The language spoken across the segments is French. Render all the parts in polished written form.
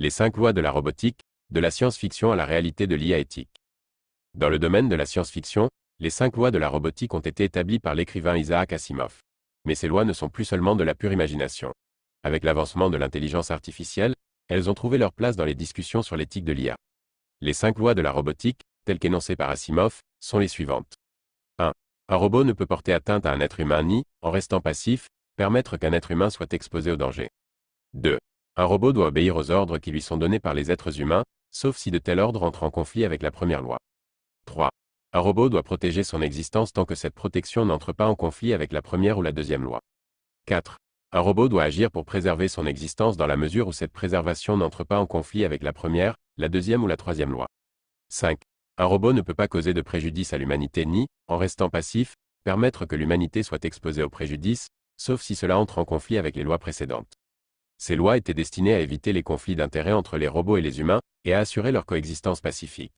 Les 5 lois de la robotique, de la science-fiction à la réalité de l'IA éthique. Dans le domaine de la science-fiction, les 5 lois de la robotique ont été établies par l'écrivain Isaac Asimov. Mais ces lois ne sont plus seulement de la pure imagination. Avec l'avancement de l'intelligence artificielle, elles ont trouvé leur place dans les discussions sur l'éthique de l'IA. Les 5 lois de la robotique, telles qu'énoncées par Asimov, sont les suivantes. 1. Un robot ne peut porter atteinte à un être humain ni, en restant passif, permettre qu'un être humain soit exposé au danger. 2. Un robot doit obéir aux ordres qui lui sont donnés par les êtres humains, sauf si de tels ordres entrent en conflit avec la première loi. 3. Un robot doit protéger son existence tant que cette protection n'entre pas en conflit avec la première ou la deuxième loi. 4. Un robot doit agir pour préserver son existence dans la mesure où cette préservation n'entre pas en conflit avec la première, la deuxième ou la troisième loi. 5. Un robot ne peut pas causer de préjudice à l'humanité ni, en restant passif, permettre que l'humanité soit exposée au préjudice, sauf si cela entre en conflit avec les lois précédentes. Ces lois étaient destinées à éviter les conflits d'intérêts entre les robots et les humains, et à assurer leur coexistence pacifique.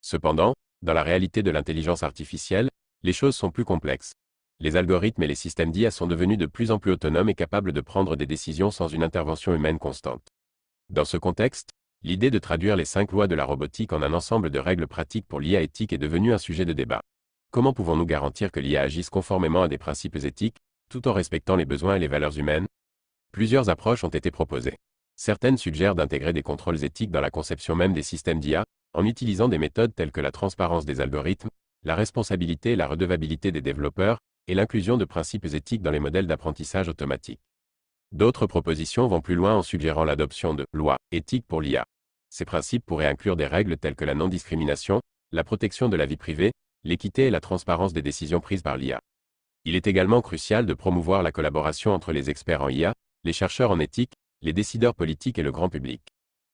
Cependant, dans la réalité de l'intelligence artificielle, les choses sont plus complexes. Les algorithmes et les systèmes d'IA sont devenus de plus en plus autonomes et capables de prendre des décisions sans une intervention humaine constante. Dans ce contexte, l'idée de traduire les 5 lois de la robotique en un ensemble de règles pratiques pour l'IA éthique est devenue un sujet de débat. Comment pouvons-nous garantir que l'IA agisse conformément à des principes éthiques, tout en respectant les besoins et les valeurs humaines? Plusieurs approches ont été proposées. Certaines suggèrent d'intégrer des contrôles éthiques dans la conception même des systèmes d'IA, en utilisant des méthodes telles que la transparence des algorithmes, la responsabilité et la redevabilité des développeurs, et l'inclusion de principes éthiques dans les modèles d'apprentissage automatique. D'autres propositions vont plus loin en suggérant l'adoption de lois éthiques pour l'IA. Ces principes pourraient inclure des règles telles que la non-discrimination, la protection de la vie privée, l'équité et la transparence des décisions prises par l'IA. Il est également crucial de promouvoir la collaboration entre les experts en IA, les chercheurs en éthique, les décideurs politiques et le grand public.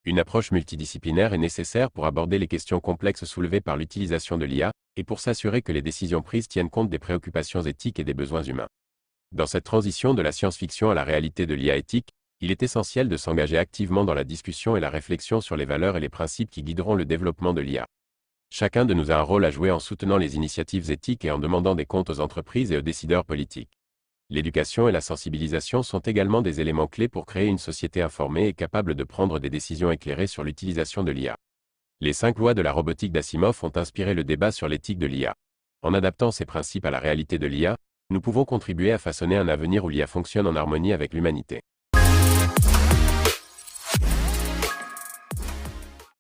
Une approche multidisciplinaire est nécessaire pour aborder les questions complexes soulevées par l'utilisation de l'IA, et pour s'assurer que les décisions prises tiennent compte des préoccupations éthiques et des besoins humains. Dans cette transition de la science-fiction à la réalité de l'IA éthique, il est essentiel de s'engager activement dans la discussion et la réflexion sur les valeurs et les principes qui guideront le développement de l'IA. Chacun de nous a un rôle à jouer en soutenant les initiatives éthiques et en demandant des comptes aux entreprises et aux décideurs politiques. L'éducation et la sensibilisation sont également des éléments clés pour créer une société informée et capable de prendre des décisions éclairées sur l'utilisation de l'IA. Les 5 lois de la robotique d'Asimov ont inspiré le débat sur l'éthique de l'IA. En adaptant ces principes à la réalité de l'IA, nous pouvons contribuer à façonner un avenir où l'IA fonctionne en harmonie avec l'humanité.